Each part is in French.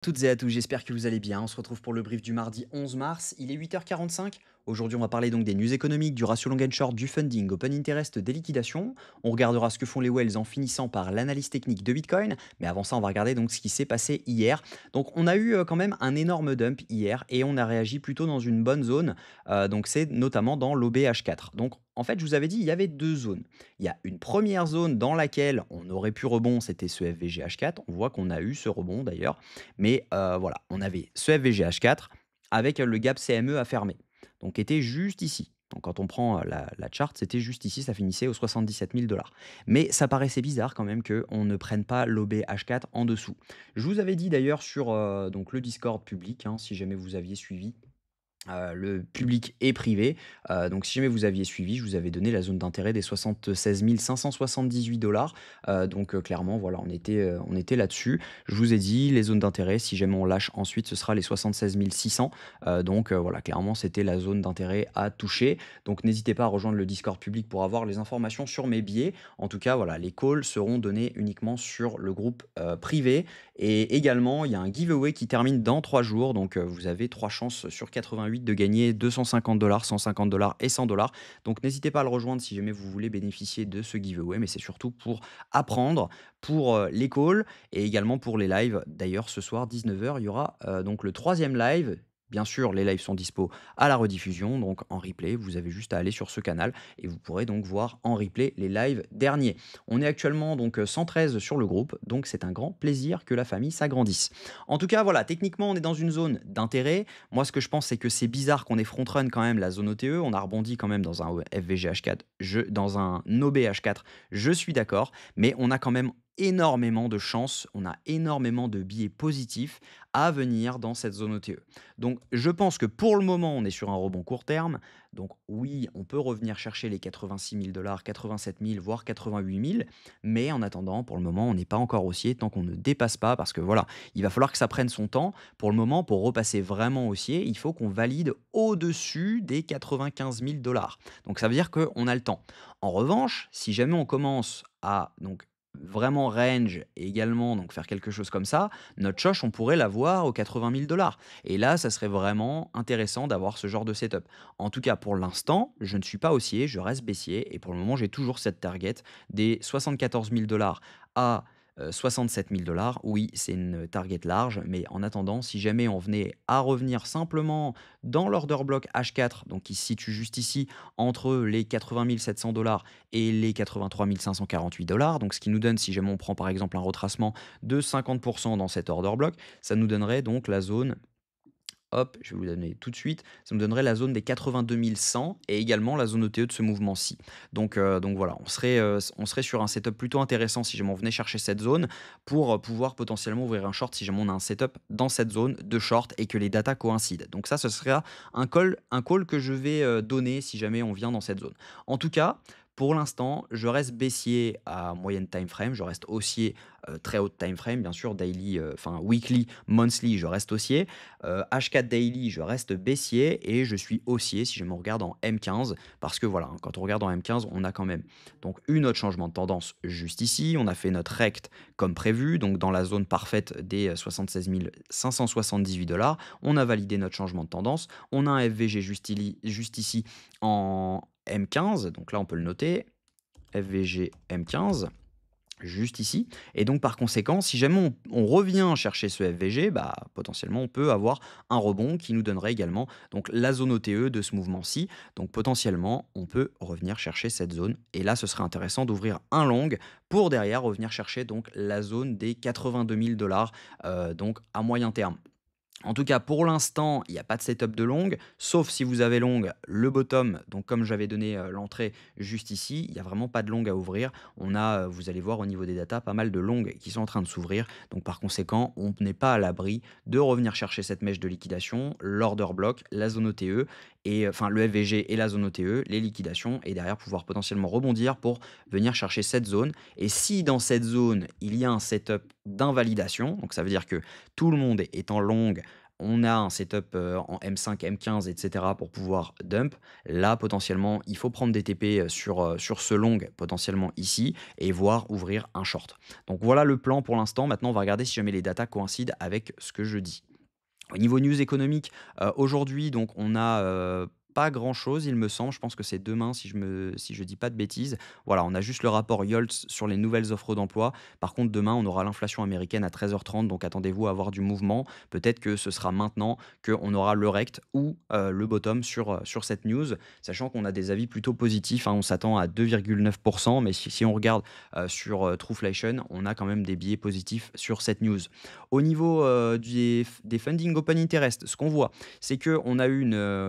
Toutes et à tous, j'espère que vous allez bien. On se retrouve pour le brief du mardi 11 mars. Il est 8h45. Aujourd'hui, on va parler donc des news économiques, du ratio long and short, du funding, open interest, des liquidations. On regardera ce que font les whales en finissant par l'analyse technique de Bitcoin. Mais avant ça, on va regarder donc ce qui s'est passé hier. Donc, on a eu quand même un énorme dump hier et on a réagi plutôt dans une bonne zone. Donc, c'est notamment dans l'OBH4. Donc, en fait, je vous avais dit, il y avait deux zones. Il y a une première zone dans laquelle on aurait pu rebond, c'était ce FVGH4. On voit qu'on a eu ce rebond d'ailleurs. Mais voilà, on avait ce FVGH4 avec le gap CME à fermer. Donc, était juste ici. Donc, quand on prend la chart, c'était juste ici, ça finissait aux 77 000 dollars. Mais ça paraissait bizarre quand même qu'on ne prenne pas l'OBH4 en dessous. Je vous avais dit d'ailleurs sur donc le Discord public, hein, si jamais vous aviez suivi, le public et privé. Donc si jamais vous aviez suivi, je vous avais donné la zone d'intérêt des 76 578 dollars. Donc clairement, voilà, on était là-dessus. Je vous ai dit, les zones d'intérêt, si jamais on lâche ensuite, ce sera les 76 600. Donc voilà, clairement, c'était la zone d'intérêt à toucher. Donc n'hésitez pas à rejoindre le Discord public pour avoir les informations sur mes billets. En tout cas, voilà, les calls seront donnés uniquement sur le groupe privé. Et également, il y a un giveaway qui termine dans 3 jours. Donc, vous avez 3 chances sur 88 de gagner 250 dollars, 150 dollars et 100 dollars. Donc, n'hésitez pas à le rejoindre si jamais vous voulez bénéficier de ce giveaway. Mais c'est surtout pour apprendre, pour les calls et également pour les lives. D'ailleurs, ce soir, 19h, il y aura donc le troisième live. Bien sûr, les lives sont dispo à la rediffusion, donc en replay. Vous avez juste à aller sur ce canal et vous pourrez donc voir en replay les lives derniers. On est actuellement donc 113 sur le groupe, donc c'est un grand plaisir que la famille s'agrandisse. En tout cas, voilà, techniquement, on est dans une zone d'intérêt. Moi, ce que je pense, c'est que c'est bizarre qu'on ait front-run quand même la zone OTE. On a rebondi quand même dans un FVGH4, dans un OBH4, je suis d'accord, mais on a quand même énormément de chance, on a énormément de biais positifs à venir dans cette zone OTE. Donc, je pense que pour le moment, on est sur un rebond court terme. Donc, oui, on peut revenir chercher les 86 000 dollars, 87 000, voire 88 000. Mais en attendant, pour le moment, on n'est pas encore haussier tant qu'on ne dépasse pas parce que voilà, il va falloir que ça prenne son temps. Pour le moment, pour repasser vraiment haussier, il faut qu'on valide au-dessus des 95 000 dollars. Donc, ça veut dire qu'on a le temps. En revanche, si jamais on commence à donc vraiment range et également donc faire quelque chose comme ça, notre choche, on pourrait l'avoir aux 80 000 dollars. Et là, ça serait vraiment intéressant d'avoir ce genre de setup. En tout cas, pour l'instant, je ne suis pas haussier, je reste baissier. Et pour le moment, j'ai toujours cette target des 74 000 dollars à 67 000 dollars. Oui, c'est une target large, mais en attendant, si jamais on venait à revenir simplement dans l'order block H4, donc qui se situe juste ici, entre les 80 700 dollars et les 83 548 dollars, donc ce qui nous donne, si jamais on prend par exemple un retracement de 50% dans cet order block, ça nous donnerait donc la zone. Hop, je vais vous donner tout de suite. Ça me donnerait la zone des 82 100 et également la zone ETE de ce mouvement-ci. Donc voilà, on serait sur un setup plutôt intéressant si jamais on venait chercher cette zone pour pouvoir potentiellement ouvrir un short si jamais on a un setup dans cette zone de short et que les datas coïncident. Donc ça, ce sera un call que je vais donner si jamais on vient dans cette zone. En tout cas, pour l'instant, je reste baissier à moyenne time frame, je reste haussier très haute time frame, bien sûr, daily, enfin weekly, monthly, je reste haussier. H4 Daily, je reste baissier et je suis haussier si je me regarde en M15 parce que voilà, hein, quand on regarde en M15, on a quand même donc eu notre changement de tendance juste ici, on a fait notre rect comme prévu, donc dans la zone parfaite des 76 578 dollars, on a validé notre changement de tendance, on a un FVG juste ici en M15, donc là on peut le noter, FVG M15 juste ici. Et donc, par conséquent, si jamais on revient chercher ce FVG, bah, potentiellement, on peut avoir un rebond qui nous donnerait également donc, la zone OTE de ce mouvement-ci. Donc, potentiellement, on peut revenir chercher cette zone. Et là, ce serait intéressant d'ouvrir un long pour derrière revenir chercher donc, la zone des 82 000 dollars donc à moyen terme. En tout cas, pour l'instant, il n'y a pas de setup de longue, sauf si vous avez longue le bottom. Donc, comme j'avais donné l'entrée juste ici, il n'y a vraiment pas de longue à ouvrir. On a, vous allez voir au niveau des datas, pas mal de longues qui sont en train de s'ouvrir. Donc, par conséquent, on n'est pas à l'abri de revenir chercher cette mèche de liquidation, l'order block, la zone OTE, et enfin le FVG et la zone OTE, les liquidations, et derrière pouvoir potentiellement rebondir pour venir chercher cette zone. Et si dans cette zone, il y a un setup d'invalidation, donc ça veut dire que tout le monde est en longue on a un setup, en M5, M15 et cetera pour pouvoir dump. Là, potentiellement, il faut prendre des TP, sur ce long, potentiellement ici et voir ouvrir un short. Donc voilà le plan pour l'instant. Maintenant, on va regarder si jamais les datas coïncident avec ce que je dis. Au niveau news économique, aujourd'hui donc on a, pas grand chose il me semble. Je pense que c'est demain si je dis pas de bêtises. Voilà, on a juste le rapport Yolts sur les nouvelles offres d'emploi. Par contre demain, on aura l'inflation américaine à 13h30, donc attendez-vous à avoir du mouvement. Peut-être que ce sera maintenant qu'on aura le rect ou, le bottom sur cette news, sachant qu'on a des avis plutôt positifs, hein. On s'attend à 2,9, mais si on regarde, sur, Trueflation, on a quand même des biais positifs sur cette news. Au niveau, des funding open interest, ce qu'on voit, c'est qu'on a eu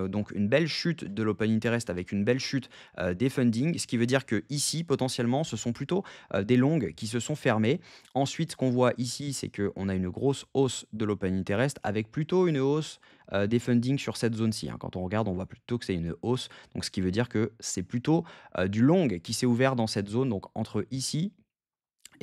donc une belle chute de l'open interest avec une belle chute, des funding. Ce qui veut dire que ici, potentiellement, ce sont plutôt, des longues qui se sont fermées. Ensuite, ce qu'on voit ici, c'est qu'on a une grosse hausse de l'open interest avec plutôt une hausse, des funding sur cette zone-ci, hein. Quand on regarde, on voit plutôt que c'est une hausse, donc ce qui veut dire que c'est plutôt, du long qui s'est ouvert dans cette zone, donc entre ici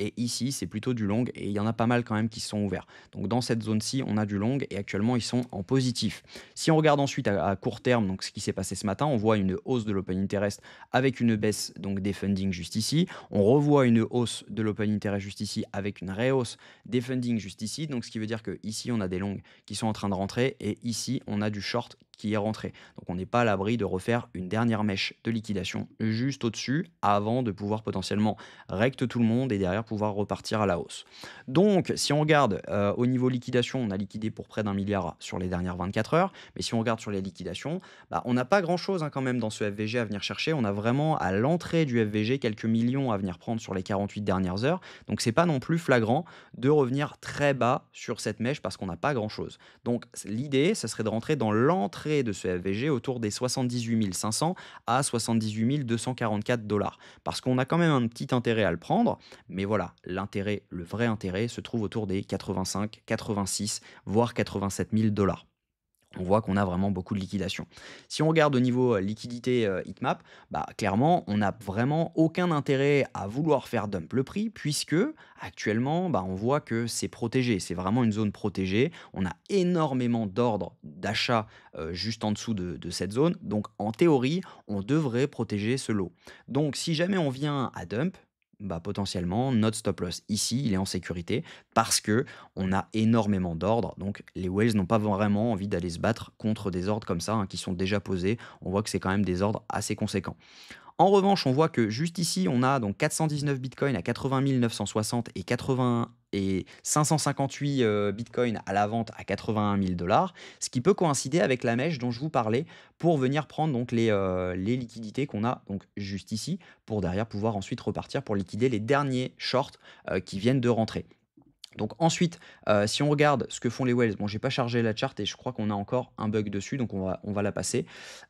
et ici, c'est plutôt du long et il y en a pas mal quand même qui se sont ouverts. Donc dans cette zone-ci, on a du long et actuellement, ils sont en positif. Si on regarde ensuite à court terme, donc ce qui s'est passé ce matin, on voit une hausse de l'open interest avec une baisse donc des funding juste ici. On revoit une hausse de l'open interest juste ici avec une réhausse des funding juste ici. Donc ce qui veut dire que ici, on a des longs qui sont en train de rentrer et ici, on a du short qui est rentré. Donc on n'est pas à l'abri de refaire une dernière mèche de liquidation juste au-dessus avant de pouvoir potentiellement recte tout le monde et derrière pouvoir repartir à la hausse. Donc, si on regarde au niveau liquidation, on a liquidé pour près d'1 milliard sur les dernières 24 heures. Mais si on regarde sur les liquidations, bah, on n'a pas grand-chose quand même dans ce FVG à venir chercher. On a vraiment à l'entrée du FVG quelques millions à venir prendre sur les 48 dernières heures. Donc, c'est pas non plus flagrant de revenir très bas sur cette mèche parce qu'on n'a pas grand-chose. Donc, l'idée, ça serait de rentrer dans l'entrée de ce FVG autour des 78 500 à 78 244 dollars. Parce qu'on a quand même un petit intérêt à le prendre, mais voilà, l'intérêt, le vrai intérêt se trouve autour des 85, 86, voire 87 000 dollars. On voit qu'on a vraiment beaucoup de liquidation. Si on regarde au niveau liquidité Hitmap, bah, clairement, on n'a vraiment aucun intérêt à vouloir faire dump le prix, puisque actuellement, bah, on voit que c'est protégé. C'est vraiment une zone protégée. On a énormément d'ordres d'achat juste en dessous de cette zone. Donc, en théorie, on devrait protéger ce lot. Donc, si jamais on vient à dump, bah, potentiellement, notre stop loss ici, il est en sécurité parce que on a énormément d'ordres. Donc, les whales n'ont pas vraiment envie d'aller se battre contre des ordres comme ça, hein, qui sont déjà posés. On voit que c'est quand même des ordres assez conséquents. En revanche, on voit que juste ici, on a donc 419 bitcoins à 80 960 et 558 bitcoins à la vente à 81 000 dollars, ce qui peut coïncider avec la mèche dont je vous parlais pour venir prendre donc les liquidités qu'on a donc juste ici pour derrière pouvoir ensuite repartir pour liquider les derniers shorts qui viennent de rentrer. Donc ensuite, si on regarde ce que font les whales, bon, j'ai pas chargé la chart et je crois qu'on a encore un bug dessus, donc on va la passer.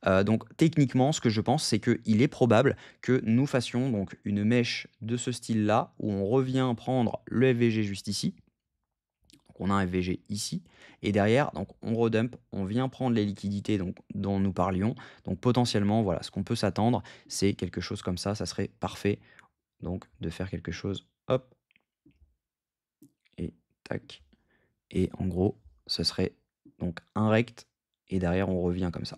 Donc techniquement, ce que je pense, c'est qu'il est probable que nous fassions donc une mèche de ce style-là, où on revient prendre le FVG juste ici. Donc on a un FVG ici, et derrière, donc on redump, on vient prendre les liquidités donc, dont nous parlions. Donc potentiellement, voilà, ce qu'on peut s'attendre, c'est quelque chose comme ça serait parfait. Donc de faire quelque chose, hop, et tac. Et en gros, ce serait donc un rect et derrière on revient comme ça.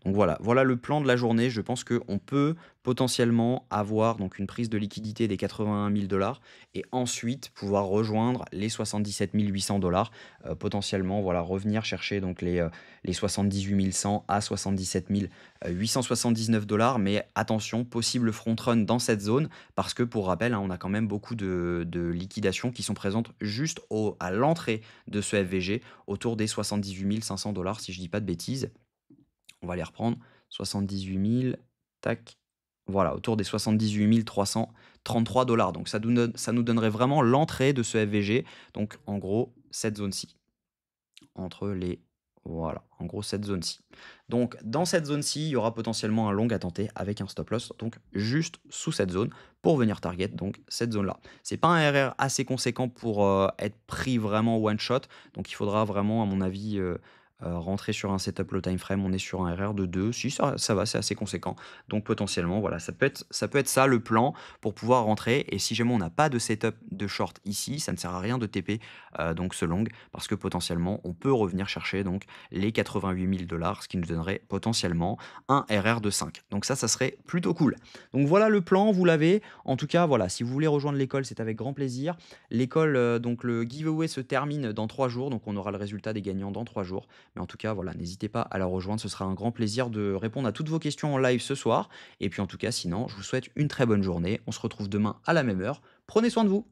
Donc voilà, voilà le plan de la journée. Je pense qu'on peut potentiellement avoir donc une prise de liquidité des 81 000 dollars et ensuite pouvoir rejoindre les 77 800 dollars. Potentiellement, voilà, revenir chercher donc les 78 100 à 77 879 dollars. Mais attention, possible front run dans cette zone parce que pour rappel, hein, on a quand même beaucoup de liquidations qui sont présentes juste à l'entrée de ce FVG autour des 78 500 dollars si je dis pas de bêtises. On va les reprendre. 78 000, tac. Voilà, autour des 78 333 dollars. Donc ça nous donnerait vraiment l'entrée de ce FVG. Donc en gros, cette zone-ci. Entre les... Voilà, en gros cette zone-ci. Donc dans cette zone-ci, il y aura potentiellement un long à tenter avec un stop loss. Donc juste sous cette zone pour venir target donc cette zone-là. C'est pas un RR assez conséquent pour être pris vraiment one shot. Donc il faudra vraiment, à mon avis, rentrer sur un setup low time frame, on est sur un RR de 2. Si ça va, c'est assez conséquent. Donc potentiellement, voilà, ça peut être ça le plan pour pouvoir rentrer et si jamais on n'a pas de setup de short ici, ça ne sert à rien de TP, donc ce long parce que potentiellement on peut revenir chercher donc les 88 000 $, ce qui nous donnerait potentiellement un RR de 5. Donc ça serait plutôt cool. Donc voilà le plan, vous l'avez. En tout cas, voilà, si vous voulez rejoindre l'école, c'est avec grand plaisir. L'école, donc le giveaway se termine dans 3 jours, donc on aura le résultat des gagnants dans 3 jours. Mais en tout cas, voilà, n'hésitez pas à la rejoindre, ce sera un grand plaisir de répondre à toutes vos questions en live ce soir. Et puis en tout cas, sinon, je vous souhaite une très bonne journée. On se retrouve demain à la même heure. Prenez soin de vous.